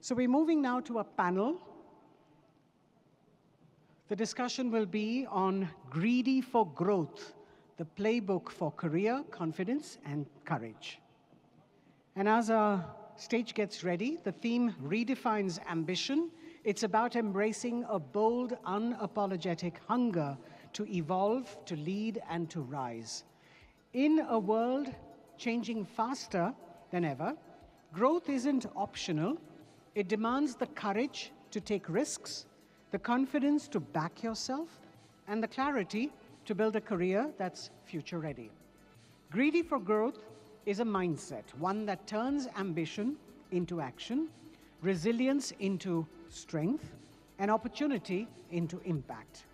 So we're moving now to a panel. The discussion will be on Greedy for Growth, the playbook for career, confidence, and courage. And as our stage gets ready, the theme redefines ambition. It's about embracing a bold, unapologetic hunger to evolve, to lead, and to rise. In a world changing faster than ever, growth isn't optional. It demands the courage to take risks, the confidence to back yourself, and the clarity to build a career that's future-ready. Greedy for growth is a mindset, one that turns ambition into action, resilience into strength, and opportunity into impact.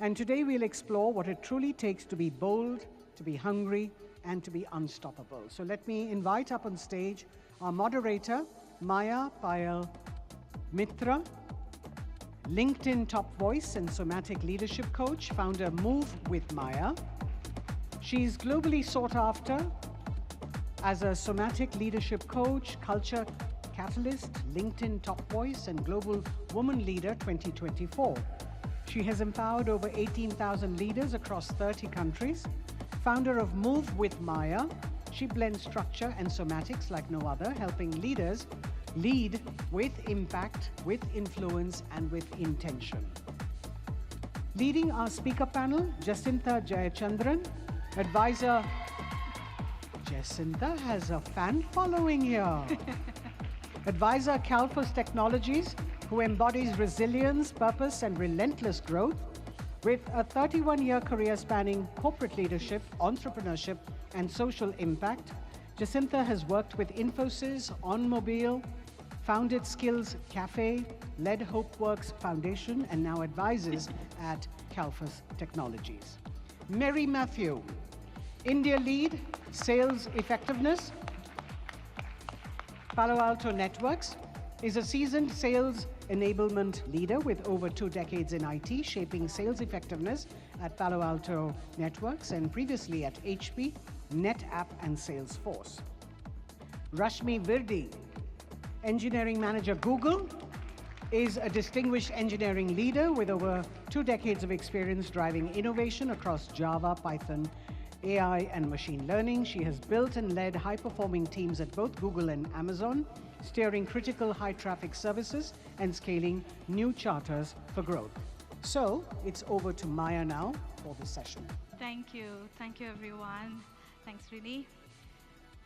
And today we'll explore what it truly takes to be bold, to be hungry, and to be unstoppable. So let me invite up on stage our moderator, Myah, Payel, Mitra, LinkedIn top voice and somatic leadership coach, founder Move with Myah. She's globally sought after as a somatic leadership coach, culture catalyst, LinkedIn top voice, and global woman leader 2024. She has empowered over 18,000 leaders across 30 countries. Founder of Move with Myah, she blends structure and somatics like no other, helping leaders lead with impact, with influence, and with intention. Leading our speaker panel, Jacintha Jayachandran, advisor. Jacintha has a fan following here. Advisor Calphus Technologies, who embodies resilience, purpose, and relentless growth. With a 31-year career spanning corporate leadership, entrepreneurship, and social impact, Jacintha has worked with Infosys, OnMobile, founded Skills Cafe, led HopeWorks Foundation, and now advises at Calphus Technologies. Mathew, India lead, sales effectiveness, Palo Alto Networks, is a seasoned sales enablement leader with over 2 decades in IT, shaping sales effectiveness at Palo Alto Networks and previously at HP, NetApp, and Salesforce. Rashmi Virdy, engineering manager Google, is a distinguished engineering leader with over 2 decades of experience driving innovation across Java, Python, AI, and machine learning. She has built and led high-performing teams at both Google and Amazon, steering critical high-traffic services and scaling new charters for growth. So it's over to Myah now for this session. Thank you. Thank you, everyone. Thanks, Virdy.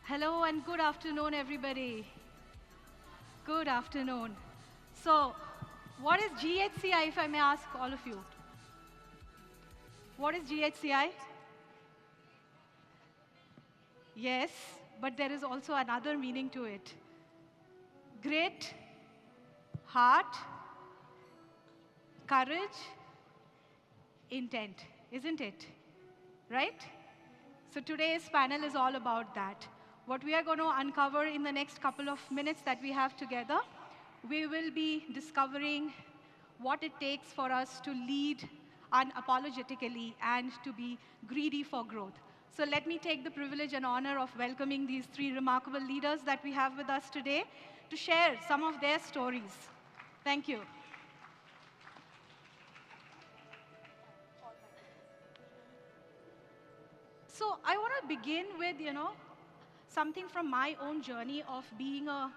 Hello and good afternoon, everybody. Good afternoon. So, what is GHCI, if I may ask all of you? What is GHCI? Yes, but there is also another meaning to it. Grit, heart, courage, intent, isn't it? Right? So today's panel is all about that. What we are going to uncover in the next couple of minutes that we have together, we will be discovering what it takes for us to lead unapologetically and to be greedy for growth. So let me take the privilege and honor of welcoming these 3 remarkable leaders that we have with us today to share some of their stories. Thank you. So I want to begin with, something from my own journey of being a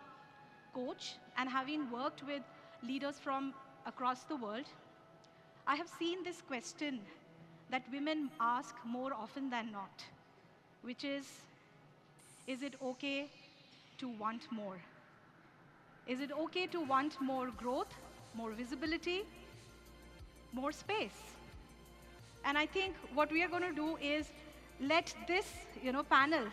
coach and having worked with leaders from across the world. I have seen this question that women ask more often than not, which is it okay to want more? Is it okay to want more growth, more visibility, more space? And I think what we are going to do is let this, panel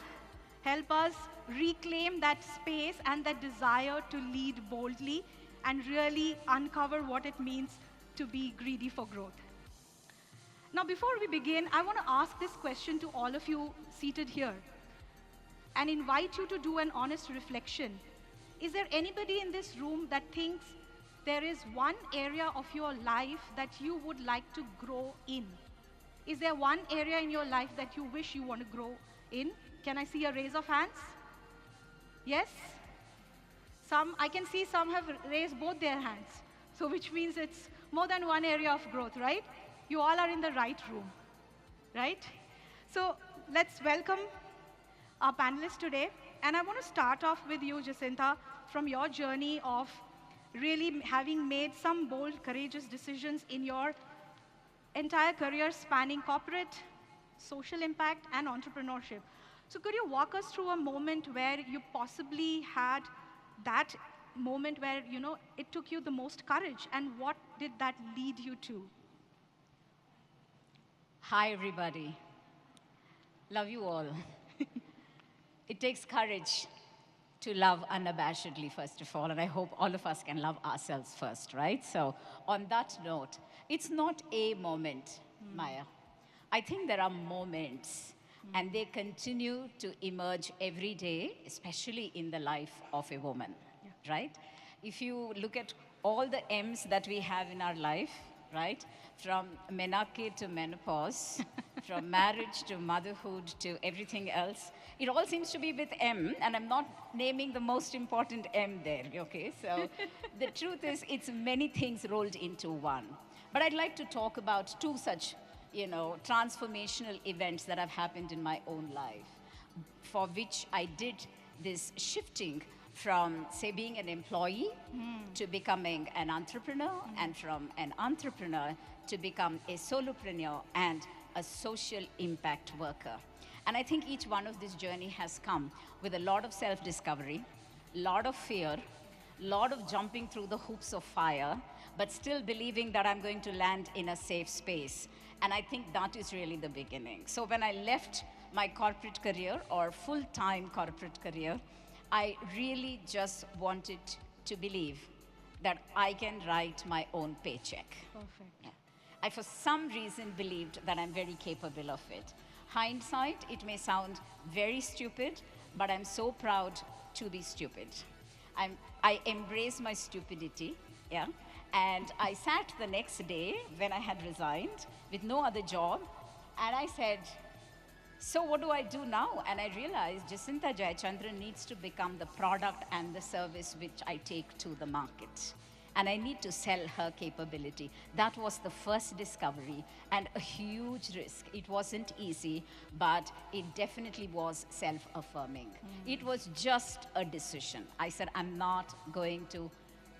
help us reclaim that space and that desire to lead boldly and really uncover what it means to be greedy for growth. Now, before we begin, I want to ask this question to all of you seated here and invite you to do an honest reflection. Is there anybody in this room that thinks there is one area of your life that you would like to grow in? Is there one area in your life that you wish you want to grow in? Can I see a raise of hands? Yes? I can see some have raised both their hands. So which means it's more than one area of growth, right? You all are in the right room, right? So let's welcome our panelists today. And I want to start off with you, Jacintha, from your journey of really having made some bold, courageous decisions in your entire career spanning corporate, social impact, and entrepreneurship. So could you walk us through a moment where you possibly had that moment where, it took you the most courage, and what did that lead you to? Hi, everybody. Love you all. It takes courage to love unabashedly, first of all, and I hope all of us can love ourselves first, right? So on that note, it's not a moment, Myah. I think there are moments, and they continue to emerge every day, especially in the life of a woman, right? If you look at all the M's that we have in our life, right? From menarche to menopause, from marriage to motherhood to everything else, it all seems to be with M, and I'm not naming the most important M there, okay? So the truth is, it's many things rolled into one. But I'd like to talk about two such, transformational events that have happened in my own life, for which I did this shifting from, say, being an employee to becoming an entrepreneur, and from an entrepreneur to become a solopreneur and a social impact worker. And I think each one of this journey has come with a lot of self-discovery, a lot of fear, a lot of jumping through the hoops of fire, but still believing that I'm going to land in a safe space. And I think that is really the beginning. So when I left my corporate career, or full-time corporate career, I really just wanted to believe that I can write my own paycheck. Perfect. Yeah. I, for some reason, believed that I'm very capable of it. Hindsight, it may sound very stupid, but I'm so proud to be stupid. I embrace my stupidity, yeah? And I sat the next day when I had resigned with no other job, and I said, so what do I do now? And I realized Jacintha Jayachandran needs to become the product and the service which I take to the market. And I need to sell her capability. That was the first discovery, and a huge risk. It wasn't easy, but it definitely was self-affirming. It was just a decision. I said, I'm not going to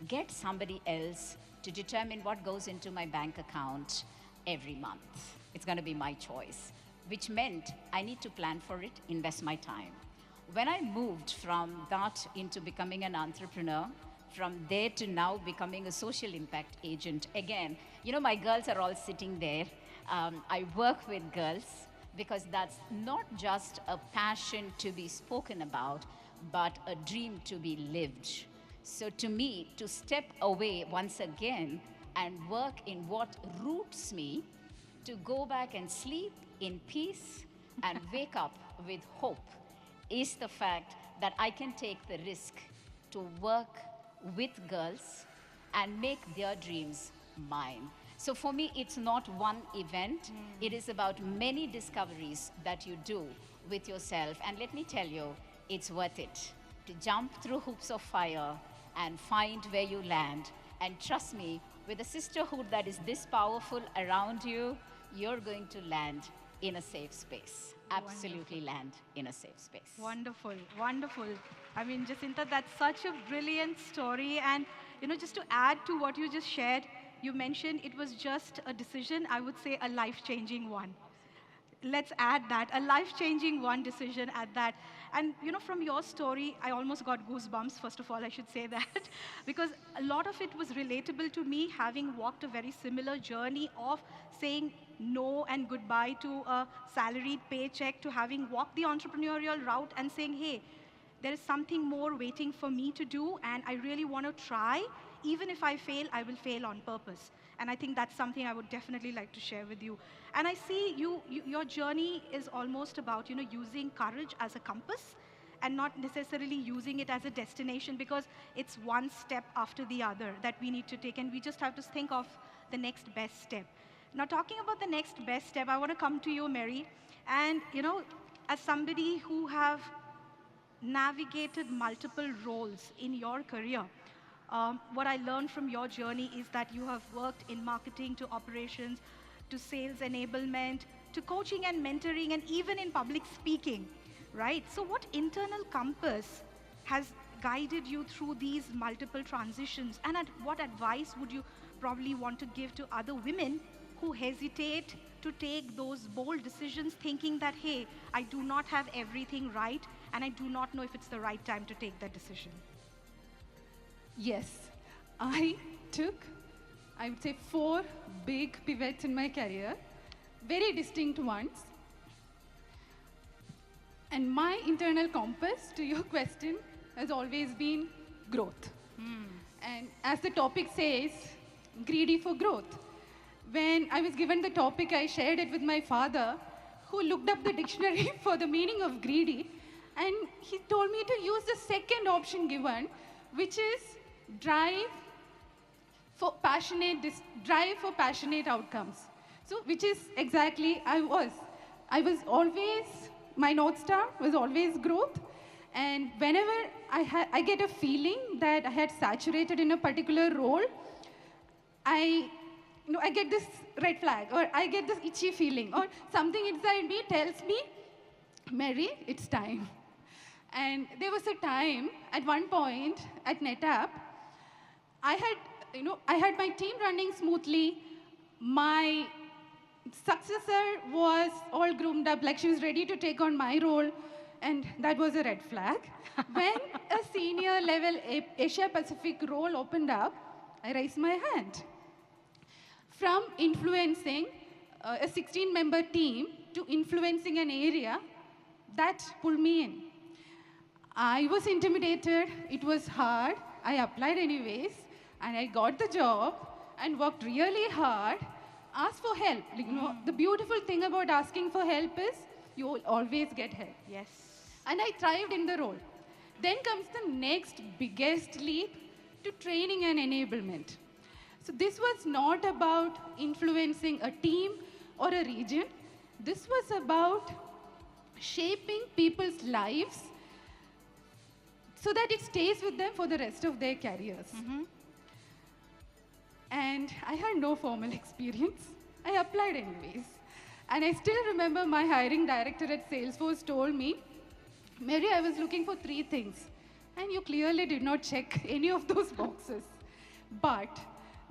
get somebody else to determine what goes into my bank account every month. It's going to be my choice, which meant I need to plan for it, invest my time. When I moved from that into becoming an entrepreneur, from there to now becoming a social impact agent, again, my girls are all sitting there. I work with girls because that's not just a passion to be spoken about, but a dream to be lived. So to me, to step away once again and work in what roots me, to go back and sleep in peace and wake up with hope, is the fact that I can take the risk to work with girls and make their dreams mine. So for me, it's not one event. It is about many discoveries that you do with yourself. And let me tell you, it's worth it to jump through hoops of fire and find where you land. And trust me, with a sisterhood that is this powerful around you, you're going to land in a safe space. Absolutely land in a safe space. Wonderful, wonderful. I mean, Jacintha, that's such a brilliant story. And, just to add to what you just shared, you mentioned it was just a decision, I would say a life-changing one. Let's add that, a life-changing one decision at that. And, from your story, I almost got goosebumps, first of all, I should say that, because a lot of it was relatable to me, having walked a very similar journey of saying no and goodbye to a salaried paycheck, to having walked the entrepreneurial route and saying, hey, there is something more waiting for me to do, and I really want to try. Even if I fail, I will fail on purpose. And I think that's something I would definitely like to share with you. And I see your journey is almost about, using courage as a compass and not necessarily using it as a destination, because it's one step after the other that we need to take, and we just have to think of the next best step. Now, talking about the next best step, I want to come to you, Mary. And, as somebody who have navigated multiple roles in your career. What I learned from your journey is that you have worked in marketing to operations to sales enablement to coaching and mentoring and even in public speaking, right? So, what internal compass has guided you through these multiple transitions, and what advice would you probably want to give to other women who hesitate to take those bold decisions, thinking that, hey, I do not have everything right and I do not know if it's the right time to take that decision? Yes, I took, I would say, 4 big pivots in my career, very distinct ones. And my internal compass to your question has always been growth. And as the topic says, greedy for growth. When I was given the topic, I shared it with my father, who looked up the dictionary for the meaning of greedy, and he told me to use the second option given, which is drive for passionate outcomes. So, which is exactly I was always, my North Star was always growth. And whenever I get a feeling that I had saturated in a particular role, I get this red flag, or I get this itchy feeling, or something inside me tells me, Mary, it's time. And there was a time at one point at NetApp, I had my team running smoothly. My successor was all groomed up, like she was ready to take on my role, and that was a red flag. When a senior level Asia Pacific role opened up, I raised my hand. From influencing a 16-member team to influencing an area, that pulled me in. I was intimidated, it was hard, I applied anyways, and I got the job and worked really hard, asked for help. The beautiful thing about asking for help is you will always get help. Yes. And I thrived in the role. Then comes the next biggest leap to training and enablement. So this was not about influencing a team or a region. This was about shaping people's lives so that it stays with them for the rest of their careers. And I had no formal experience. I applied anyways. And I still remember my hiring director at Salesforce told me, Mary, I was looking for 3 things, and you clearly did not check any of those boxes. But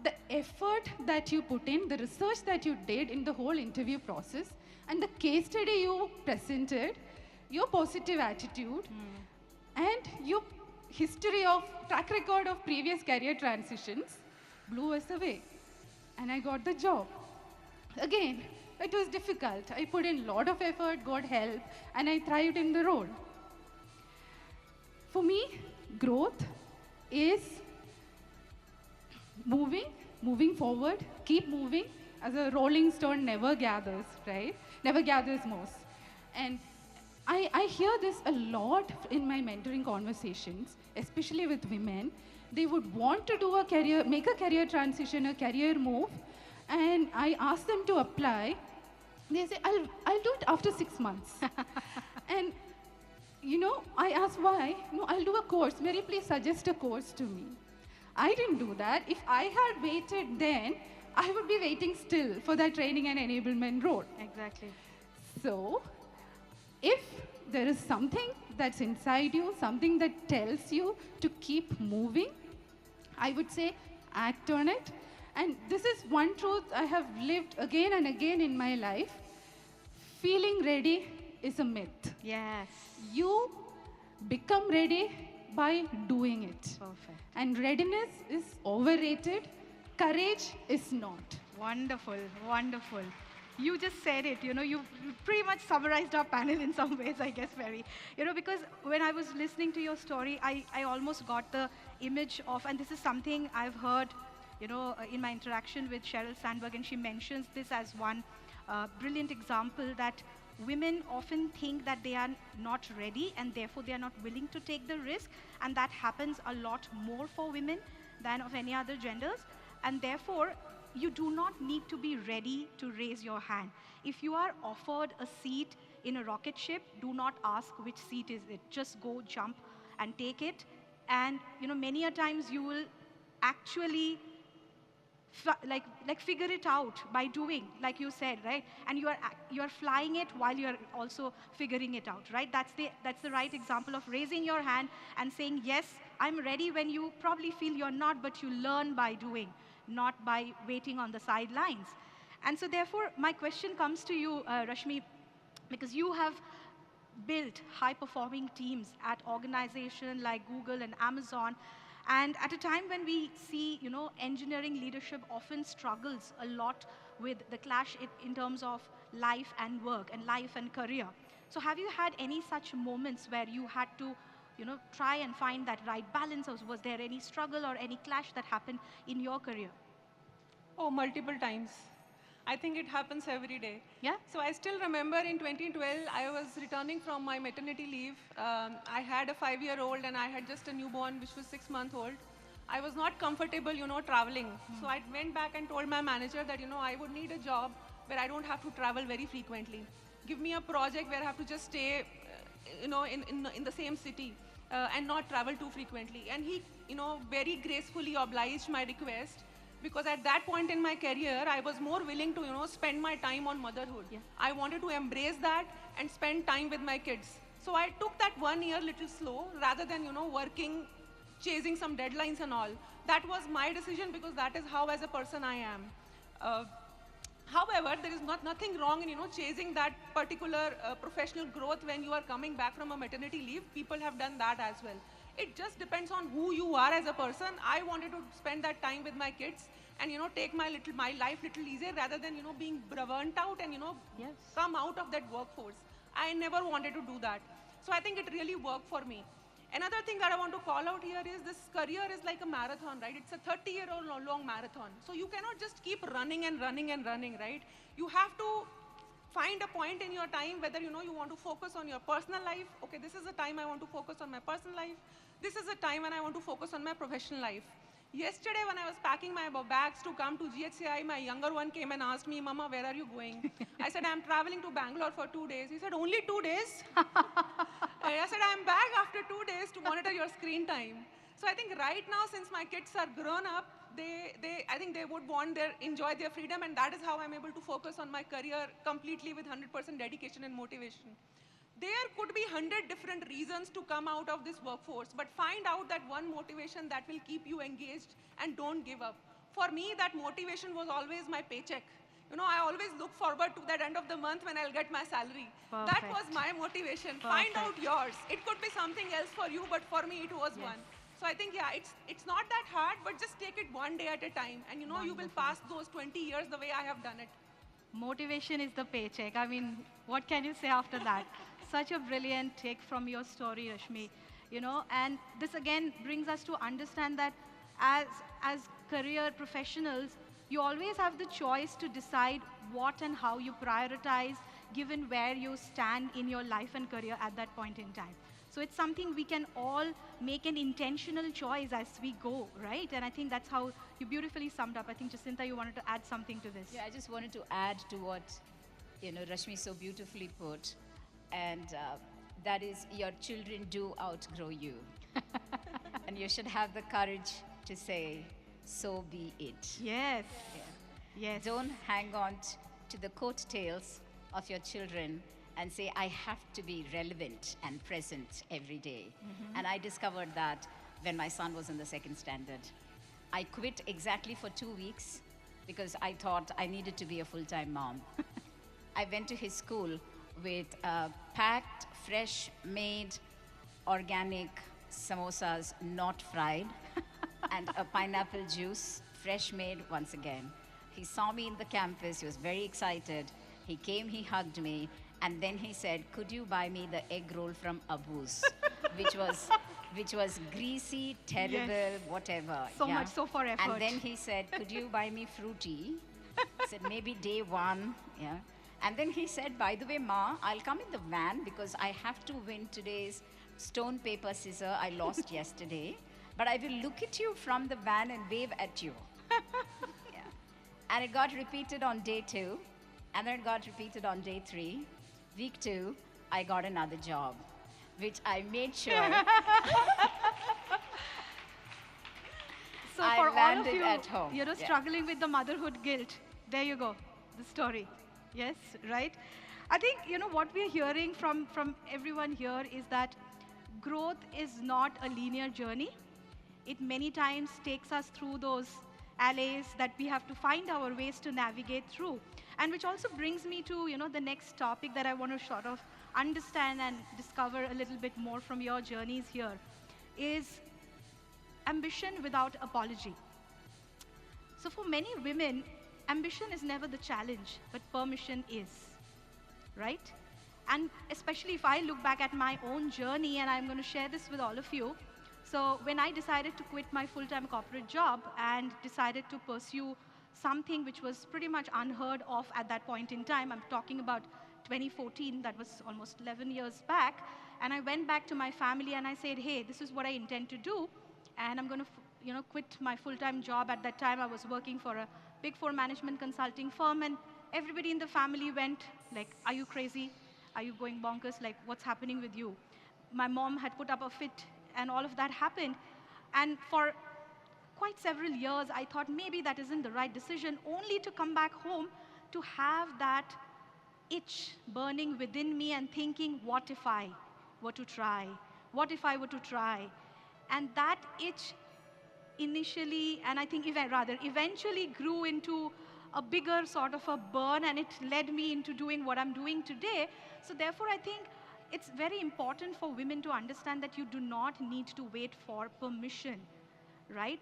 the effort that you put in, the research that you did in the whole interview process, and the case study you presented, your positive attitude, and your track record of previous career transitions blew us away. And I got the job. Again, it was difficult. I put in a lot of effort, got help, and I thrived in the role. For me, growth is moving forward, keep moving. As a rolling stone never gathers, right? Never gathers moss. And I hear this a lot in my mentoring conversations, especially with women. They would want to make a career transition, a career move, and I ask them to apply. They say, I'll do it after 6 months. And I ask why. No, I'll do a course. Mary, please suggest a course to me. I didn't do that. If I had waited then, I would be waiting still for that training and enablement role. Exactly. So, if there is something that's inside you, something that tells you to keep moving, I would say act on it. And this is one truth I have lived again and again in my life. Feeling ready is a myth. Yes. You become ready by doing it. Perfect. And readiness is overrated. Courage is not. Wonderful, wonderful. You just said it, you pretty much summarized our panel in some ways, I guess, Mary. Because when I was listening to your story, I almost got the image of, and this is something I've heard, in my interaction with Sheryl Sandberg, and she mentions this as one brilliant example that women often think that they are not ready and therefore they are not willing to take the risk, and that happens a lot more for women than of any other genders, and therefore you do not need to be ready to raise your hand. If you are offered a seat, in a rocket ship, do not ask which seat is it. Just go, jump, and take it. And many a times you will actually figure it out by doing, like you said, right? And you are flying it while you are also figuring it out, right? That's the right example of raising your hand and saying, yes, I'm ready, when you probably feel you're not, but you learn by doing, not by waiting on the sidelines. And so therefore, my question comes to you, Rashmi, because you have built high-performing teams at organizations like Google and Amazon. And at a time when we see, engineering leadership often struggles a lot with the clash in terms of life and work and life and career. So have you had any such moments where you had to, try and find that right balance? Or was there any struggle or any clash that happened in your career? Oh, multiple times. I think it happens every day. Yeah? So I still remember in 2012, I was returning from my maternity leave. I had a 5-year-old and I had just a newborn, which was 6-month-old. I was not comfortable, traveling. So I went back and told my manager that, I would need a job where I don't have to travel very frequently. Give me a project where I have to just stay, in the same city and not travel too frequently. And he, very gracefully obliged my request. Because at that point in my career, I was more willing to, spend my time on motherhood. Yeah. I wanted to embrace that and spend time with my kids. So I took that 1 year little slow, rather than, working, chasing some deadlines and all. That was my decision, because that is how as a person I am. However, there is nothing wrong in, chasing that particular professional growth when you are coming back from a maternity leave. People have done that as well. It just depends on who you are as a person. I wanted to spend that time with my kids and, take my life little easier, rather than, being burnt out and, Yes. come out of that workforce. I never wanted to do that. So I think it really worked for me. Another thing that I want to call out here is this career is like a marathon, right? It's a 30-year-old long marathon. So you cannot just keep running and running and running, right? You have to find a point in your time, whether you want to focus on your personal life. Okay, this is a time I want to focus on my personal life. This is a time when I want to focus on my professional life. Yesterday, when I was packing my bags to come to GHCI, my younger one came and asked me, Mama, where are you going? I said, I'm traveling to Bangalore for 2 days. He said, only 2 days? I said, I'm back after 2 days to monitor your screen time. So I think right now, since my kids are grown up, I think they would enjoy their freedom, and that is how I'm able to focus on my career completely with 100% dedication and motivation. There could be 100 different reasons to come out of this workforce, but find out that one motivation that will keep you engaged and don't give up. For me, that motivation was always my paycheck. I always look forward to that end of the month when I'll get my salary. Perfect. That was my motivation. Find out yours. It could be something else for you, but for me, it was one. So I think, yeah, it's not that hard, but just take it one day at a time. And you will pass those 20 years the way I have done it. Motivation is the paycheck. I mean, what can you say after that? Such a brilliant take from your story, Rashmi. And this again brings us to understand that as career professionals, you always have the choice to decide what and how you prioritize, given where you stand in your life and career at that point in time. So it's something we can all make an intentional choice as we go, right? And I think that's how you beautifully summed up. I think, Jacintha, you wanted to add something to this. Yeah, I just wanted to add to what, Rashmi so beautifully put. And that is, your children do outgrow you. And you should have the courage to say, so be it. Yes. Yeah. Yes. Don't hang on to the coattails of your children and say, I have to be relevant and present every day. And I discovered that when my son was in the 2nd standard. I quit exactly for 2 weeks because I thought I needed to be a full-time mom. I went to his school with packed, fresh made, organic samosas, not fried, and a pineapple juice, fresh made once again. He saw me in the campus, he was very excited. He came, he hugged me, and then he said, could you buy me the egg roll from Abu's, which was greasy, terrible, whatever. So much so for effort. And then he said, could you buy me fruity? I said, maybe day 1, yeah. And then he said, by the way, Ma, I'll come in the van because I have to win today's stone, paper, scissor I lost yesterday. But I will look at you from the van and wave at you. Yeah. And it got repeated on day 2. And then it got repeated on day 3. Week 2, I got another job, which I made sure So I for all of landed you, at home. you know, Yeah. struggling with the motherhood guilt, there you go, the story. Yes, right? I think, you know, what we're hearing from everyone here is that growth is not a linear journey. It many times takes us through those alleys that we have to find our ways to navigate through. And which also brings me to, you know, the next topic that I want to sort of understand and discover a little bit more from your journeys here is ambition without apology. So for many women, ambition is never the challenge, but permission is, right? And especially if I look back at my own journey, and I'm going to share this with all of you. So when I decided to quit my full-time corporate job and decided to pursue something which was pretty much unheard of at that point in time, I'm talking about 2014, that was almost 11 years back, and I went back to my family and I said, hey, this is what I intend to do, and I'm going to quit my full-time job. At that time, I was working for a Big Four management consulting firm, and everybody in the family went like, are you crazy? Are you going bonkers? Like, what's happening with you? My mom had put up a fit, and all of that happened. And for quite several years, I thought maybe that isn't the right decision, only to come back home to have that itch burning within me and thinking, what if I were to try? What if I were to try? And that itch initially, and I think eventually grew into a bigger sort of a burn, and it led me into doing what I'm doing today. So therefore, I think it's very important for women to understand that you do not need to wait for permission, right?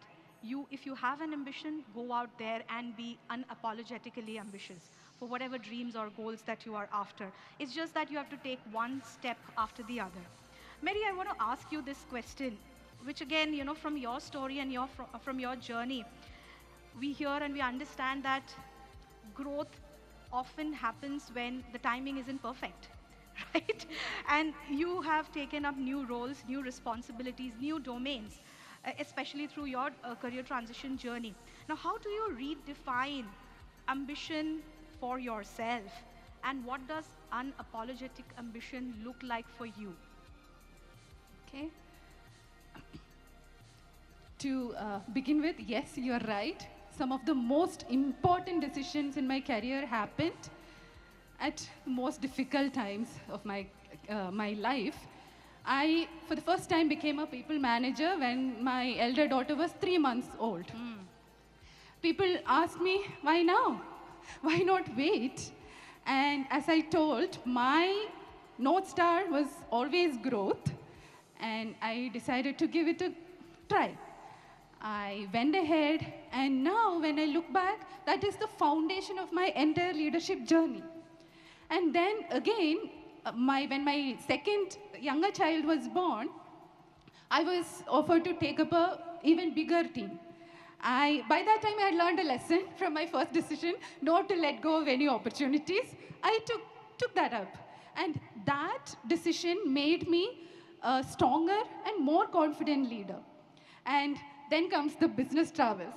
If you have an ambition, go out there and be unapologetically ambitious for whatever dreams or goals that you are after. It's just that you have to take one step after the other. Mary, I want to ask you this question, which again, you know, from your story and from your journey, we hear and we understand that growth often happens when the timing isn't perfect, right? And you have taken up new roles, new responsibilities, new domains, especially through your career transition journey. Now, how do you redefine ambition for yourself? And what does unapologetic ambition look like for you? Okay. To begin with, yes, you're right. Some of the most important decisions in my career happened at the most difficult times of my life. I, for the first time, became a people manager when my elder daughter was 3 months old. People asked me, why now? Why not wait? And as I told, my North Star was always growth, and I decided to give it a try. I went ahead, and now when I look back, that is the foundation of my entire leadership journey. And then again, when my second younger child was born, I was offered to take up an even bigger team. By that time, I had learned a lesson from my first decision, not to let go of any opportunities. I took that up. And that decision made me a stronger and more confident leader. And then comes the business travels.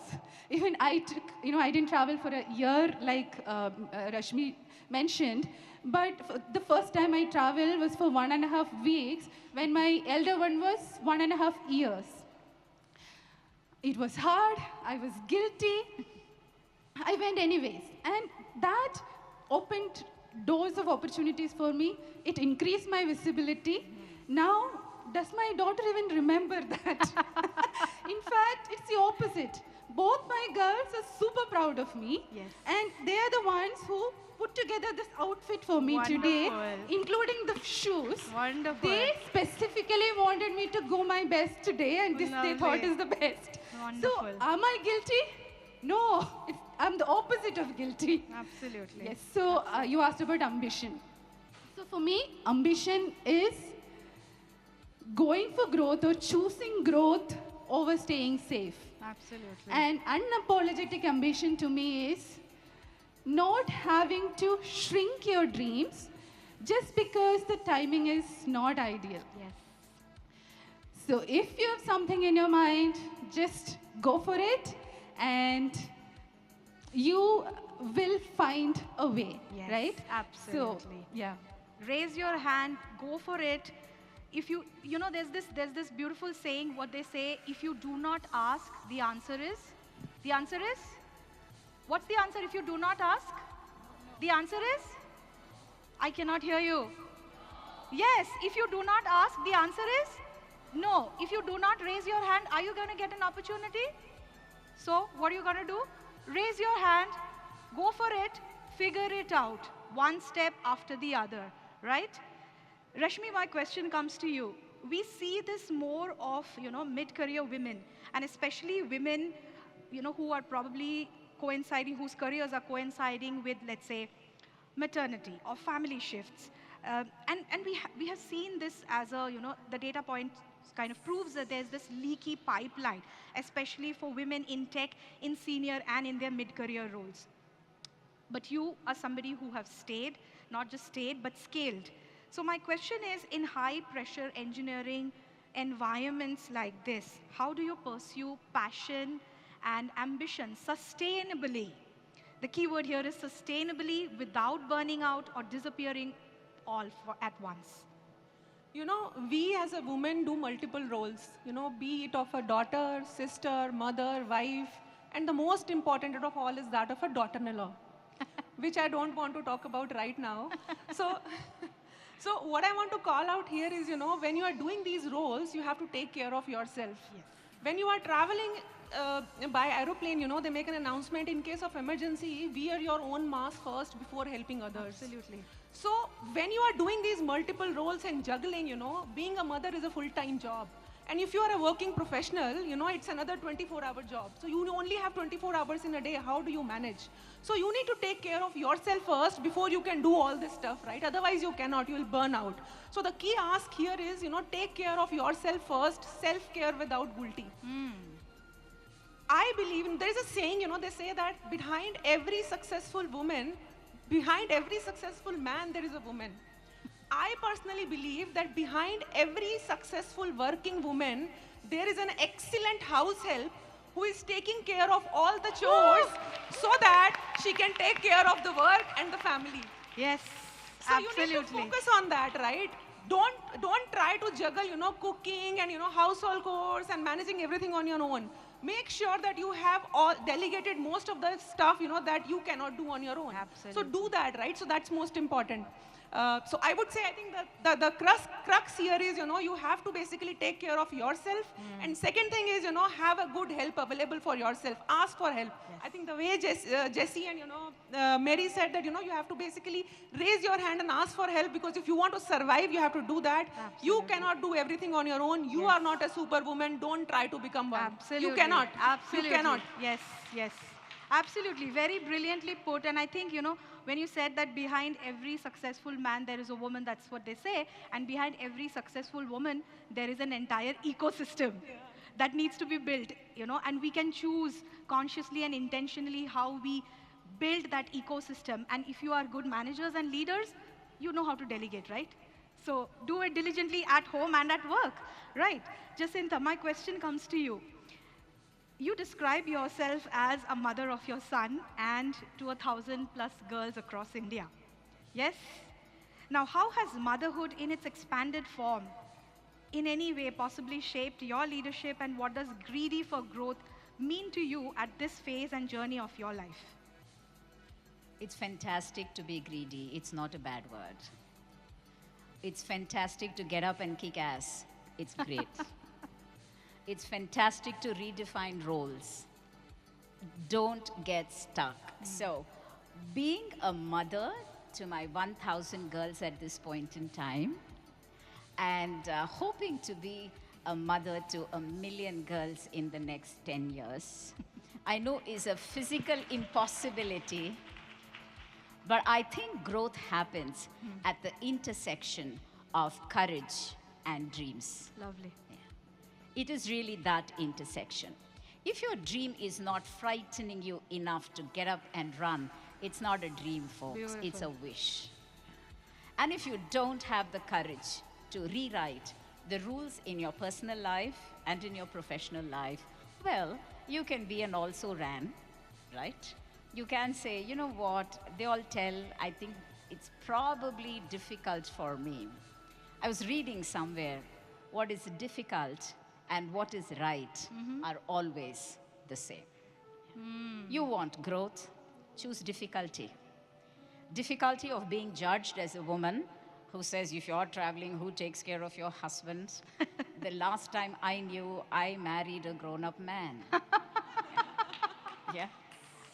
Even I didn't travel for a year like Rashmi mentioned, but the first time I traveled was for 1.5 weeks when my elder one was 1.5 years. It was hard, I was guilty, I went anyways. And that opened doors of opportunities for me. It increased my visibility. Now, does my daughter even remember that? In fact, it's the opposite. Both my girls are super proud of me. Yes. And they are the ones who put together this outfit for me today, including the shoes. Wonderful. They specifically wanted me to go my best today, and this they thought Lovely. is the best. Wonderful. So, am I guilty? No, I'm the opposite of guilty. Absolutely. Yes, so you asked about ambition. So for me, ambition is going for growth or choosing growth over staying safe. Absolutely. And unapologetic ambition to me is not having to shrink your dreams just because the timing is not ideal. Yes. So if you have something in your mind, just go for it, and you will find a way, Yes, right? absolutely. So, yeah. raise your hand, go for it. If you know, there's this beautiful saying, what they say, if you do not ask, the answer is, what's the answer if you do not ask? The answer is, I cannot hear you. Yes, if you do not ask, the answer is no. If you do not raise your hand, are you going to get an opportunity? So what are you going to do? Raise your hand, go for it, figure it out, one step after the other, right? Rashmi, my question comes to you. We see this more of, mid-career women, and especially women, who are probably coinciding, whose careers are coinciding with, let's say, maternity or family shifts. And we have seen this as a, the data point kind of proves that there's this leaky pipeline, especially for women in tech, in senior and in their mid-career roles. But you are somebody who have stayed, not just stayed, but scaled. So my question is, in high-pressure engineering environments like this, how do you pursue passion and ambition sustainably? The key word here is sustainably, without burning out or disappearing all at once. We as a woman do multiple roles, be it of a daughter, sister, mother, wife, and the most important of all is that of a daughter-in-law, which I don't want to talk about right now. So what I want to call out here is, when you are doing these roles, you have to take care of yourself. Yes. When you are traveling by aeroplane, they make an announcement, in case of emergency, wear your own mask first before helping others. Absolutely. So when you are doing these multiple roles and juggling, being a mother is a full-time job. And if you are a working professional, it's another 24-hour job. So you only have 24 hours in a day. How do you manage? So you need to take care of yourself first before you can do all this stuff, right? Otherwise you cannot, you will burn out. So the key ask here is, take care of yourself first, self-care without guilty. I believe, there is a saying, they say that behind every successful woman, behind every successful man, there is a woman. I personally believe that behind every successful working woman, there is an excellent house help who is taking care of all the chores so that she can take care of the work and the family. Yes, so absolutely. you need to focus on that, right? Don't try to juggle, cooking and, household chores and managing everything on your own. Make sure that you have all delegated most of the stuff, that you cannot do on your own. Absolutely. So do that, right? So that's most important. So I would say, I think that the crux here is, you have to basically take care of yourself. And second thing is, have a good help available for yourself. Ask for help. Yes. I think the way Jessie and, Mary said that, you have to basically raise your hand and ask for help, because if you want to survive, you have to do that. Absolutely. You cannot do everything on your own. You Yes. are not a superwoman. Don't try to become one. Absolutely. You cannot. Absolutely. You cannot. Yes, yes. Absolutely. Very brilliantly put. And I think, when you said that behind every successful man, there is a woman, that's what they say. And behind every successful woman, there is an entire ecosystem that needs to be built, and we can choose consciously and intentionally how we build that ecosystem. And if you are good managers and leaders, you know how to delegate, right? So do it diligently at home and at work, right? Jacintha, my question comes to you. You describe yourself as a mother of your son and to 1,000+ girls across India. Yes? Now, how has motherhood in its expanded form in any way possibly shaped your leadership, and what does greedy for growth mean to you at this phase and journey of your life? It's fantastic to be greedy. It's not a bad word. It's fantastic to get up and kick ass. It's great. It's fantastic to redefine roles. Don't get stuck. So, being a mother to my 1,000 girls at this point in time, and hoping to be a mother to 1,000,000 girls in the next 10 years, I know is a physical impossibility, but I think growth happens at the intersection of courage and dreams. Lovely. It is really that intersection. If your dream is not frightening you enough to get up and run, it's not a dream, folks. Beautiful. It's a wish. And if you don't have the courage to rewrite the rules in your personal life and in your professional life, well, you can be an also ran, right? You can say, you know what, they all tell, I think it's probably difficult for me. I was reading somewhere, what is difficult and what is right are always the same. You want growth, choose difficulty. Difficulty of being judged as a woman who says, if you're traveling, who takes care of your husband? The last time I knew, I married a grown-up man. Yeah.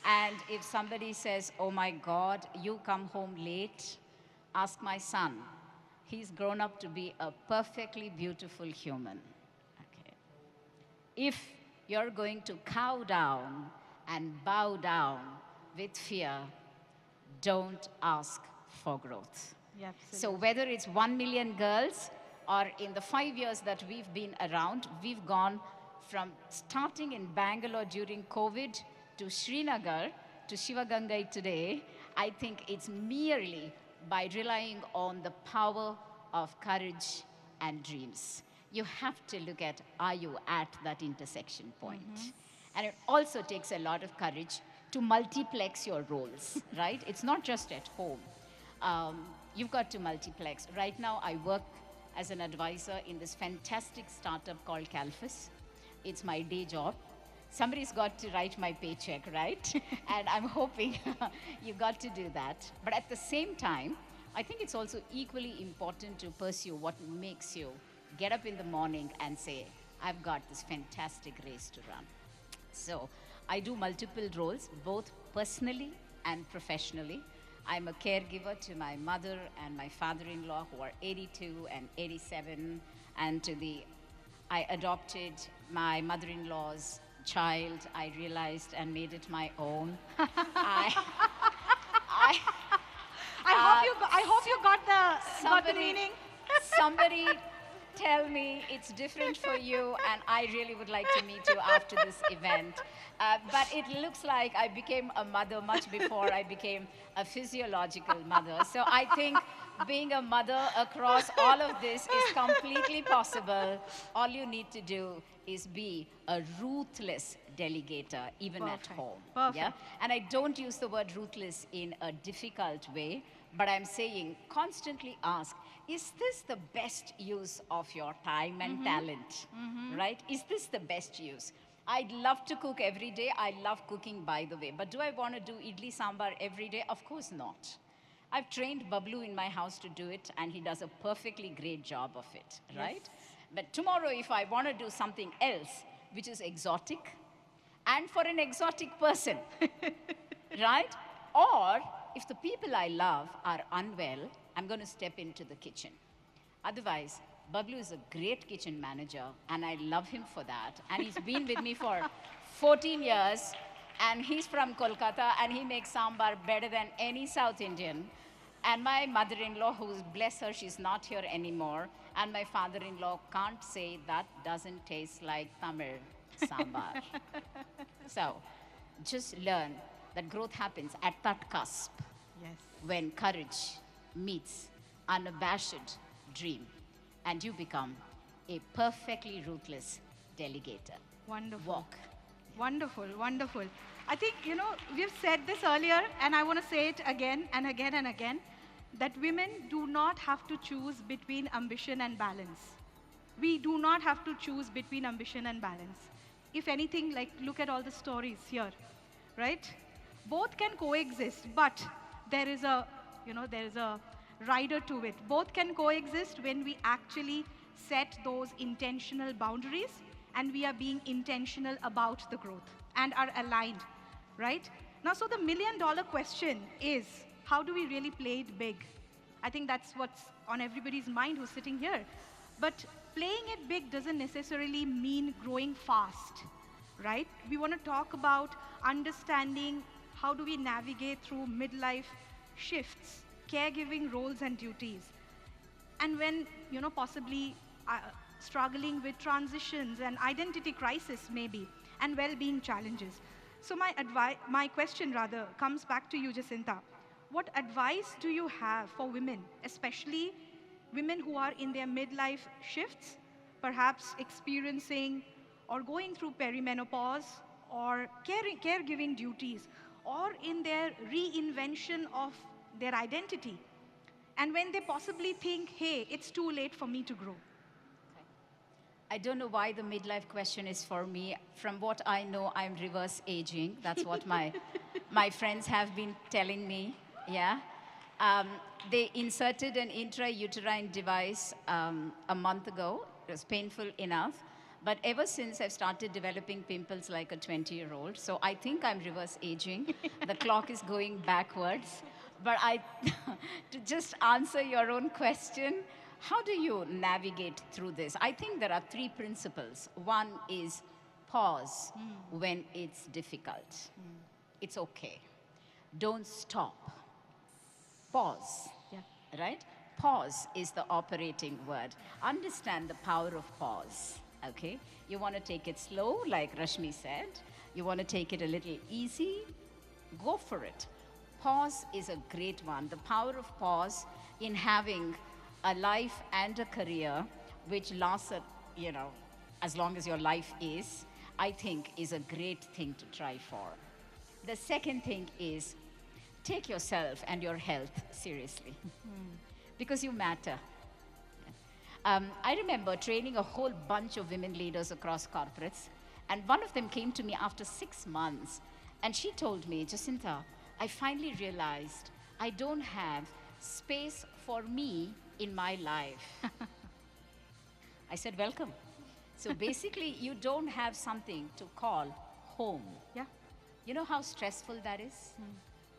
And if somebody says, oh my God, you come home late, ask my son. He's grown up to be a perfectly beautiful human. Okay. If you're going to cow down and bow down with fear, don't ask for growth. Yeah, So whether it's 1 million girls or in the 5 years that we've been around, we've gone from starting in Bangalore during COVID to Srinagar to Shivagangai today. I think it's merely by relying on the power of courage and dreams. You have to look at, are you at that intersection point? And it also takes a lot of courage to multiplex your roles, right? It's not just at home. You've got to multiplex. Right now, I work as an advisor in this fantastic startup called Calphus. It's my day job. Somebody's got to write my paycheck, right? And I'm hoping you got to do that. But at the same time, I think it's also equally important to pursue what makes you get up in the morning and say, I've got this fantastic race to run. So I do multiple roles, both personally and professionally. I'm a caregiver to my mother and my father-in-law who are 82 and 87. And I adopted my mother-in-law's child, I realized, and made it my own. I hope you got the meaning. Somebody tell me it's different for you, and I really would like to meet you after this event. But it looks like I became a mother much before I became a physiological mother. So I think being a mother across all of this is completely possible. All you need to do is be a ruthless delegator, even at home. Perfect. Yeah? And I don't use the word ruthless in a difficult way, but I'm saying constantly ask, is this the best use of your time and talent, right? Is this the best use? I'd love to cook every day. I love cooking, by the way. But do I want to do idli sambar every day? Of course not. I've trained Bablu in my house to do it, and he does a perfectly great job of it, right? Yes. But tomorrow, if I want to do something else, which is exotic, and for an exotic person, right? Or if the people I love are unwell, I'm going to step into the kitchen. Otherwise, Bablu is a great kitchen manager, and I love him for that. And he's been with me for 14 years, and he's from Kolkata, and he makes sambar better than any South Indian. And my mother-in-law, who's, bless her, she's not here anymore, and my father-in-law can't say that doesn't taste like Tamil sambar. So just learn that growth happens at that cusp. Yes. When courage meets unabashed dream, and you become a perfectly ruthless delegator. Wonderful. Walk. Wonderful, wonderful. I think, we've said this earlier, and I want to say it again and again and again, that women do not have to choose between ambition and balance. We do not have to choose between ambition and balance. If anything, like, look at all the stories here, right? Both can coexist, but there is a rider to it. Both can coexist when we actually set those intentional boundaries and we are being intentional about the growth and are aligned, right? Now, so the million-dollar question is, how do we really play it big? I think that's what's on everybody's mind who's sitting here. But playing it big doesn't necessarily mean growing fast, right? We want to talk about understanding how do we navigate through midlife shifts, caregiving roles and duties. And when, possibly struggling with transitions and identity crisis maybe, and well-being challenges. So my question rather comes back to you, Jacintha. What advice do you have for women, especially women who are in their midlife shifts, perhaps experiencing or going through perimenopause or caregiving duties, or in their reinvention of their identity, and when they possibly think, hey, it's too late for me to grow? I don't know why the midlife question is for me. From what I know, I'm reverse aging. That's what my friends have been telling me. Yeah. They inserted an intrauterine device a month ago. It was painful enough. But ever since, I've started developing pimples like a 20-year-old. So I think I'm reverse aging. The clock is going backwards. But to just answer your own question, how do you navigate through this? I think there are 3 principles. One is pause when it's difficult. It's okay. Don't stop. Pause. Yeah. Right? Pause is the operating word. Understand the power of pause. Okay? You want to take it slow, like Rashmi said. You want to take it a little easy. Go for it. Pause is a great one. The power of pause in having a life and a career which lasts, as long as your life is, I think is a great thing to try for. The second thing is take yourself and your health seriously because you matter. I remember training a whole bunch of women leaders across corporates, and one of them came to me after 6 months, and she told me, Jacintha, I finally realized I don't have space for me in my life. I said, welcome. So basically, you don't have something to call home. Yeah. You know how stressful that is?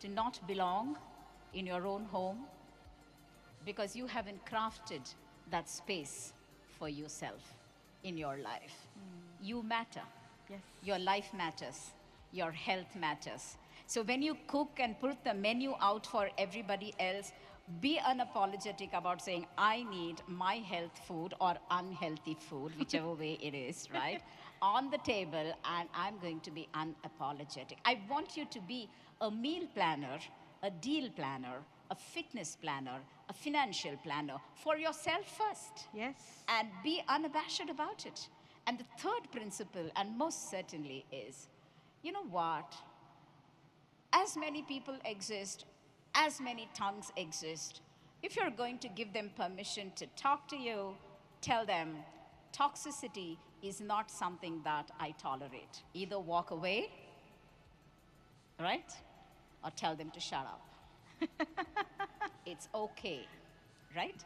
To not belong in your own home because you haven't crafted that space for yourself in your life. You matter. Yes. Your life matters. Your health matters. So when you cook and put the menu out for everybody else, be unapologetic about saying, I need my health food or unhealthy food, whichever way it is, right, on the table, and I'm going to be unapologetic. I want you to be a meal planner, a deal planner, a fitness planner, a financial planner for yourself first. Yes. And be unabashed about it. And the third principle, and most certainly, is, you know what? As many people exist, as many tongues exist. If you're going to give them permission to talk to you, tell them toxicity is not something that I tolerate. Either walk away, right? Or tell them to shut up. It's okay, right?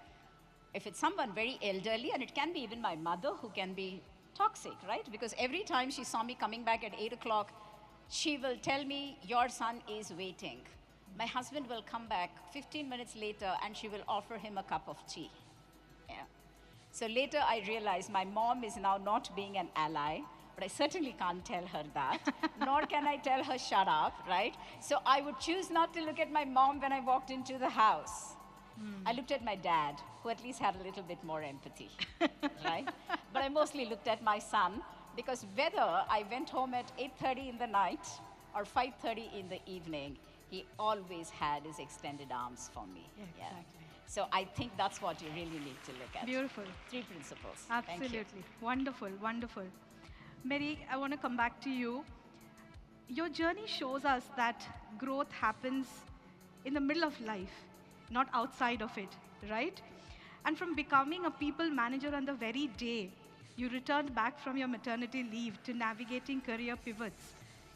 If it's someone very elderly, and it can be even my mother who can be toxic, right? Because every time she saw me coming back at 8 o'clock, she will tell me, your son is waiting. My husband will come back 15 minutes later and she will offer him a cup of tea. Yeah. So later I realized my mom is now not being an ally, but I certainly can't tell her that, nor can I tell her shut up, right? So I would choose not to look at my mom when I walked into the house. I looked at my dad, who at least had a little bit more empathy, right? But I mostly looked at my son, because whether I went home at 8:30 in the night or 5:30 in the evening, he always had his extended arms for me. Yeah, exactly. So I think that's what you really need to look at. Beautiful. 3 principles. Absolutely. Thank you. Wonderful, wonderful. Mary, I want to come back to you. Your journey shows us that growth happens in the middle of life, not outside of it, right? And from becoming a people manager on the very day you returned back from your maternity leave to navigating career pivots,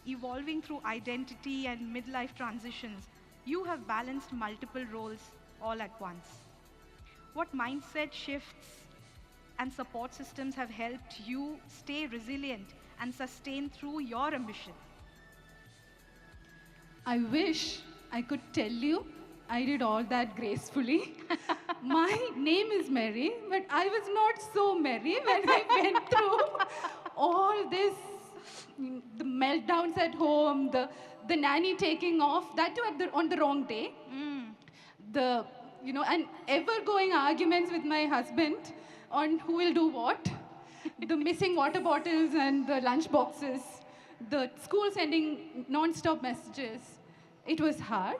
evolving through identity and midlife transitions, you have balanced multiple roles all at once. What mindset shifts and support systems have helped you stay resilient and sustain through your ambition? I wish I could tell you I did all that gracefully. My name is Mary, but I was not so merry when I went through all this, the meltdowns at home, the nanny taking off, that too on the wrong day. And ever-going arguments with my husband on who will do what, the missing water bottles and the lunch boxes, the school sending non-stop messages. It was hard.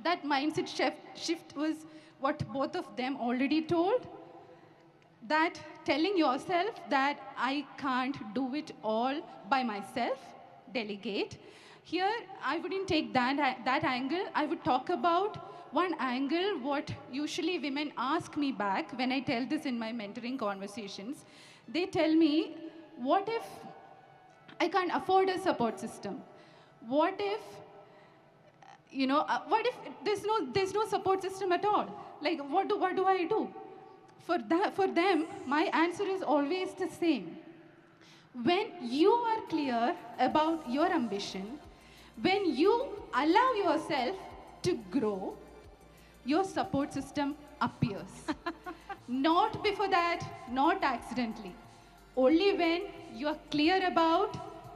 That mindset shift was what both of them already told. That telling yourself that I can't do it all by myself, delegate. Here, I wouldn't take that angle. I would talk about one angle, what usually women ask me back when I tell this in my mentoring conversations. They tell me, what if I can't afford a support system? What if, what if there's no support system at all? Like, what do I do? For them, my answer is always the same. When you are clear about your ambition, when you allow yourself to grow, your support system appears. Not before that, not accidentally. Only when you are clear about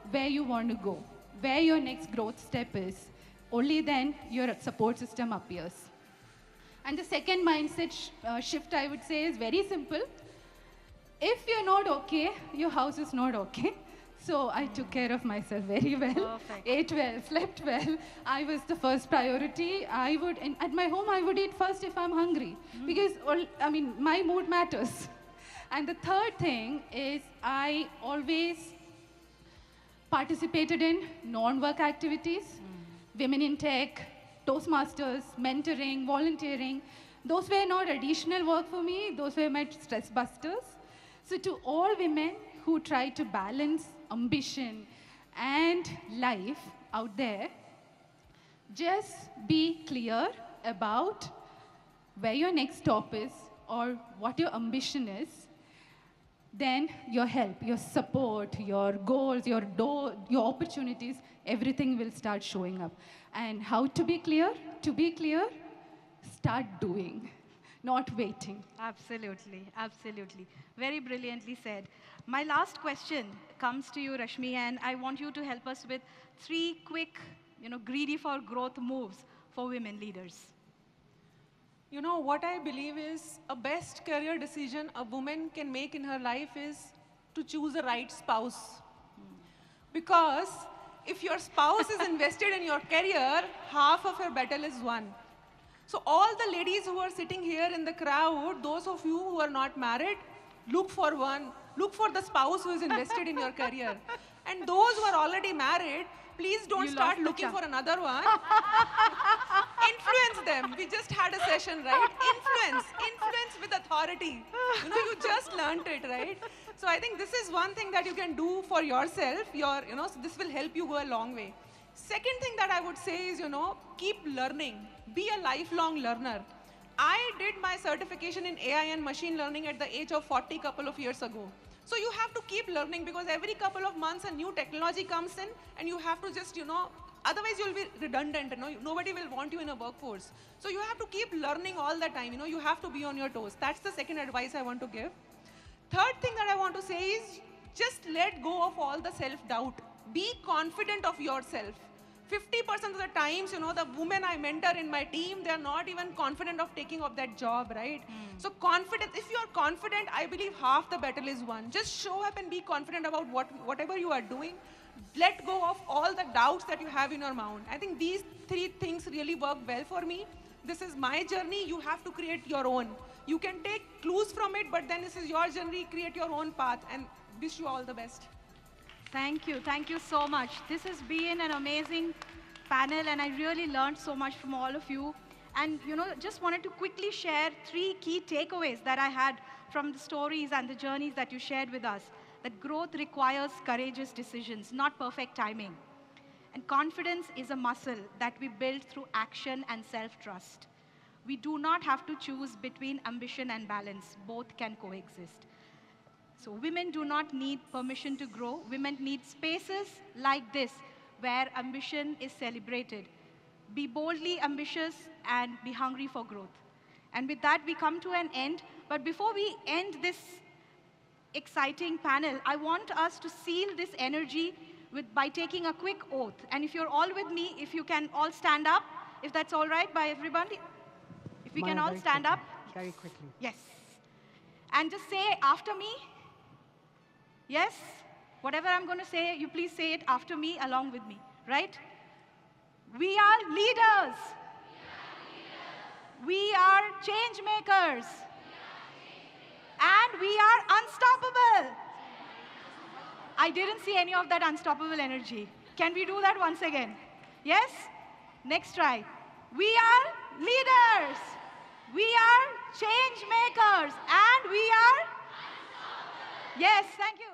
where you want to go, where your next growth step is, only then your support system appears. And the second mindset shift, I would say, is very simple. If you're not okay, your house is not okay. So I took care of myself very well. Perfect. Ate well, slept well. I was the first priority. At my home, I would eat first if I'm hungry. Because, my mood matters. And the third thing is I always participated in non-work activities, women in tech, Toastmasters, mentoring, volunteering. Those were not additional work for me. Those were my stress busters. So to all women who try to balance ambition and life out there, just be clear about where your next stop is or what your ambition is. Then your help, your support, your goals, your opportunities, everything will start showing up. And how to be clear? To be clear, start doing, not waiting. Absolutely, absolutely. Very brilliantly said. My last question comes to you, Rashmi, and I want you to help us with 3 quick, greedy for growth moves for women leaders. What I believe is a best career decision a woman can make in her life is to choose the right spouse. Because if your spouse is invested in your career, half of your battle is won. So all the ladies who are sitting here in the crowd, those of you who are not married, look for one. Look for the spouse who is invested in your career. And those who are already married, please don't start looking for another one. Influence them. We just had a session, right? Influence with authority. You just learned it, right? So I think this is one thing that you can do for yourself. So this will help you go a long way. Second thing that I would say is, keep learning. Be a lifelong learner. I did my certification in AI and machine learning at the age of 40 couple of years ago. So you have to keep learning because every couple of months a new technology comes in and you have to just, otherwise you'll be redundant, nobody will want you in a workforce. So you have to keep learning all the time, you have to be on your toes. That's the second advice I want to give. Third thing that I want to say is just let go of all the self-doubt. Be confident of yourself. 50% of the times, the women I mentor in my team, they're not even confident of taking up that job, right? So confidence, if you're confident, I believe half the battle is won. Just show up and be confident about whatever you are doing. Let go of all the doubts that you have in your mind. I think these 3 things really work well for me. This is my journey. You have to create your own. You can take clues from it, but then this is your journey. Create your own path and wish you all the best. Thank you. Thank you so much. This has been an amazing panel, and I really learned so much from all of you. And, just wanted to quickly share 3 key takeaways that I had from the stories and the journeys that you shared with us. That growth requires courageous decisions, not perfect timing. And confidence is a muscle that we build through action and self-trust. We do not have to choose between ambition and balance. Both can coexist. So women do not need permission to grow. Women need spaces like this where ambition is celebrated. Be boldly ambitious and be hungry for growth. And with that, we come to an end. But before we end this exciting panel, I want us to seal this energy by taking a quick oath. And if you're all with me, if you can all stand up, if that's all right by everybody. If we can all stand up. Very quickly. Yes. And just say after me. Yes? Whatever I'm going to say, you please say it after me, along with me. Right? We are leaders. We are change makers. And we are unstoppable. I didn't see any of that unstoppable energy. Can we do that once again? Yes? Next try. We are leaders. We are change makers. And we are? Yes, thank you.